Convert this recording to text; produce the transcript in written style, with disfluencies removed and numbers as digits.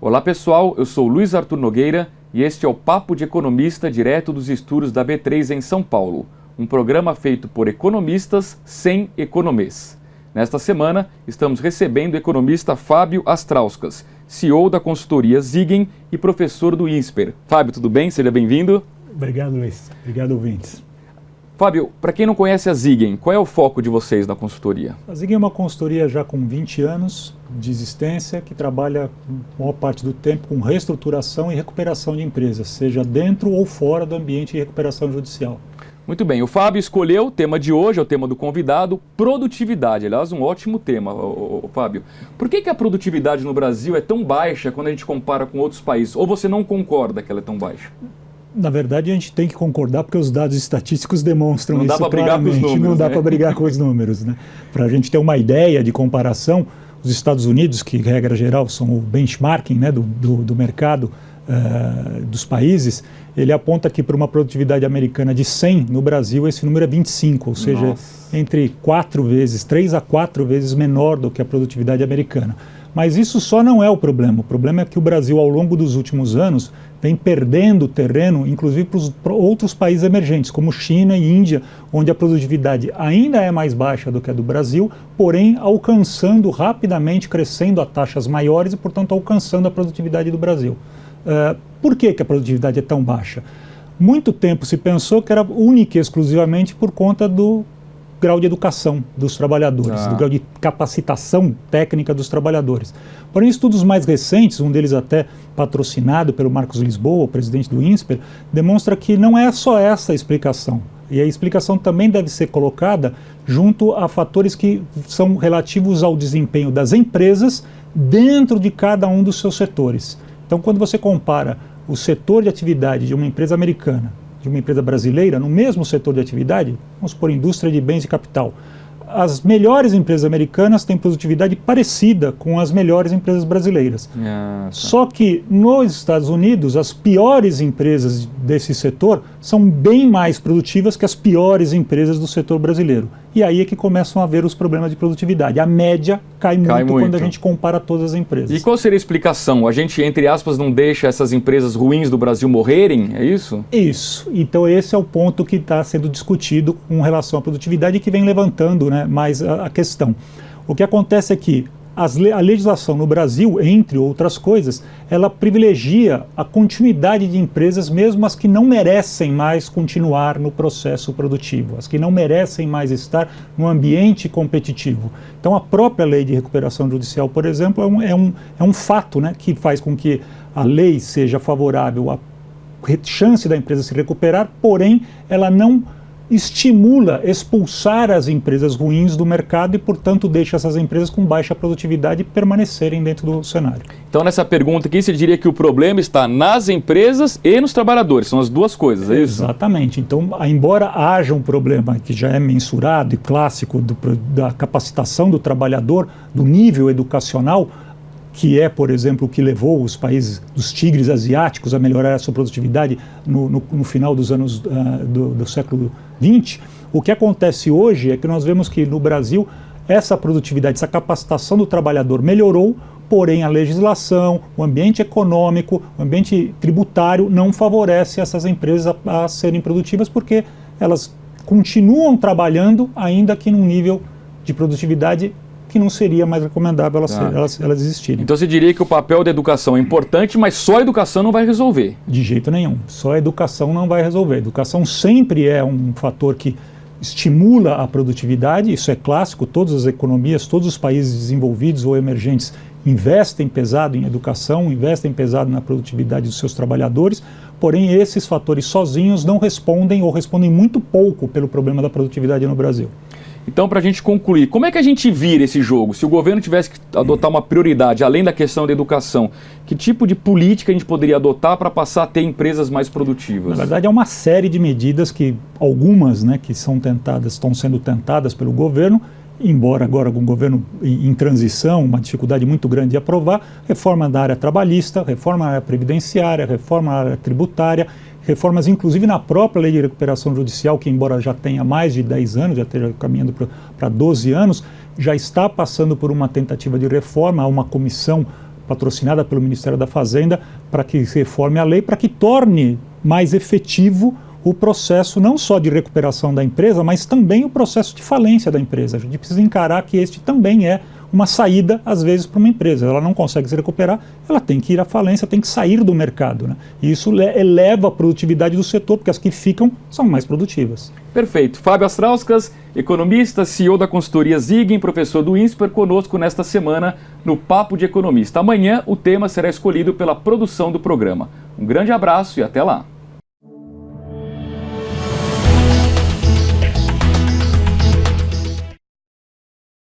Olá pessoal, eu sou Luiz Arthur Nogueira e este é o Papo de Economista direto dos estúdios da B3 em São Paulo, um programa feito por economistas sem economês. Nesta semana, estamos recebendo o economista Fábio Astrauskas, CEO da consultoria Zigen e professor do INSPER. Fábio, tudo bem? Seja bem-vindo. Obrigado, Luiz. Obrigado, ouvintes. Fábio, para quem não conhece a Zigen, qual é o foco de vocês na consultoria? A Zigen é uma consultoria já com 20 anos de existência, que trabalha a maior parte do tempo com reestruturação e recuperação de empresas, seja dentro ou fora do ambiente de recuperação judicial. Muito bem, o Fábio escolheu o tema de hoje, é o tema do convidado, produtividade. Aliás, um ótimo tema, Fábio. Por que a produtividade no Brasil é tão baixa quando a gente compara com outros países? Ou você não concorda que ela é tão baixa? Na verdade, a gente tem que concordar porque os dados estatísticos demonstram isso claramente. Não dá para brigar com os números. Não dá para brigar com os números, né? Para a gente ter uma ideia de comparação, os Estados Unidos, que regra geral são o benchmarking, né, do mercado dos países, ele aponta que para uma produtividade americana de 100, no Brasil esse número é 25, ou seja, entre 3 a 4 vezes menor do que a produtividade americana. Mas isso só não é o problema é que o Brasil, ao longo dos últimos anos, vem perdendo terreno, inclusive para outros países emergentes, como China e Índia, onde a produtividade ainda é mais baixa do que a do Brasil, porém alcançando rapidamente, crescendo a taxas maiores e, portanto, alcançando a produtividade do Brasil. Por que a produtividade é tão baixa? Muito tempo se pensou que era única e exclusivamente por conta do grau de educação dos trabalhadores, do grau de capacitação técnica dos trabalhadores. Porém, estudos mais recentes, um deles até patrocinado pelo Marcos Lisboa, o presidente do INSPER, demonstra que não é só essa a explicação. E a explicação também deve ser colocada junto a fatores que são relativos ao desempenho das empresas dentro de cada um dos seus setores. Então, quando você compara o setor de atividade de uma empresa americana, de uma empresa brasileira, no mesmo setor de atividade, vamos supor, indústria de bens de capital, as melhores empresas americanas têm produtividade parecida com as melhores empresas brasileiras. Só que nos Estados Unidos, as piores empresas desse setor são bem mais produtivas que as piores empresas do setor brasileiro. E aí é que começam a haver os problemas de produtividade. A média cai muito quando a gente compara todas as empresas. E qual seria a explicação? A gente, entre aspas, não deixa essas empresas ruins do Brasil morrerem? É isso? Isso. Então esse é o ponto que está sendo discutido com relação à produtividade e que vem levantando, né, mais a questão. O que acontece é que a legislação no Brasil, entre outras coisas, ela privilegia a continuidade de empresas, mesmo as que não merecem mais continuar no processo produtivo, as que não merecem mais estar no ambiente competitivo. Então, a própria lei de recuperação judicial, por exemplo, é um fato, né, que faz com que a lei seja favorável à chance da empresa se recuperar, porém, ela não estimula expulsar as empresas ruins do mercado e, portanto, deixa essas empresas com baixa produtividade permanecerem dentro do cenário. Então, nessa pergunta aqui, você diria que o problema está nas empresas e nos trabalhadores, são as duas coisas, é isso? Exatamente. Então, embora haja um problema que já é mensurado e clássico da capacitação do trabalhador, do nível educacional, que é, por exemplo, o que levou os países dos tigres asiáticos a melhorar a sua produtividade no final dos anos do século XX, o que acontece hoje é que nós vemos que no Brasil essa produtividade, essa capacitação do trabalhador melhorou, porém a legislação, o ambiente econômico, o ambiente tributário não favorece essas empresas a serem produtivas porque elas continuam trabalhando ainda que num nível de produtividade que não seria mais recomendável elas existirem. Então você diria que o papel da educação é importante, mas só a educação não vai resolver? De jeito nenhum. Só a educação não vai resolver. A educação sempre é um fator que estimula a produtividade, isso é clássico, todas as economias, todos os países desenvolvidos ou emergentes investem pesado em educação, investem pesado na produtividade dos seus trabalhadores, porém esses fatores sozinhos não respondem ou respondem muito pouco pelo problema da produtividade no Brasil. Então, para a gente concluir, como é que a gente vira esse jogo? Se o governo tivesse que adotar uma prioridade, além da questão da educação, que tipo de política a gente poderia adotar para passar a ter empresas mais produtivas? Na verdade, é uma série de medidas que, algumas, né, que estão sendo tentadas pelo governo, embora agora com o governo em transição, uma dificuldade muito grande de aprovar, reforma da área trabalhista, reforma da área previdenciária, reforma da área tributária, reformas inclusive na própria lei de recuperação judicial, que embora já tenha mais de 10 anos, já esteja caminhando para 12 anos, já está passando por uma tentativa de reforma, há uma comissão patrocinada pelo Ministério da Fazenda, para que se reforme a lei, para que torne mais efetivo o processo não só de recuperação da empresa, mas também o processo de falência da empresa. A gente precisa encarar que este também é uma saída, às vezes, para uma empresa. Ela não consegue se recuperar, ela tem que ir à falência, tem que sair do mercado, né? E isso eleva a produtividade do setor, porque as que ficam são mais produtivas. Perfeito. Fábio Astrauskas, economista, CEO da consultoria Ziggen, professor do INSPER, conosco nesta semana no Papo de Economista. Amanhã o tema será escolhido pela produção do programa. Um grande abraço e até lá.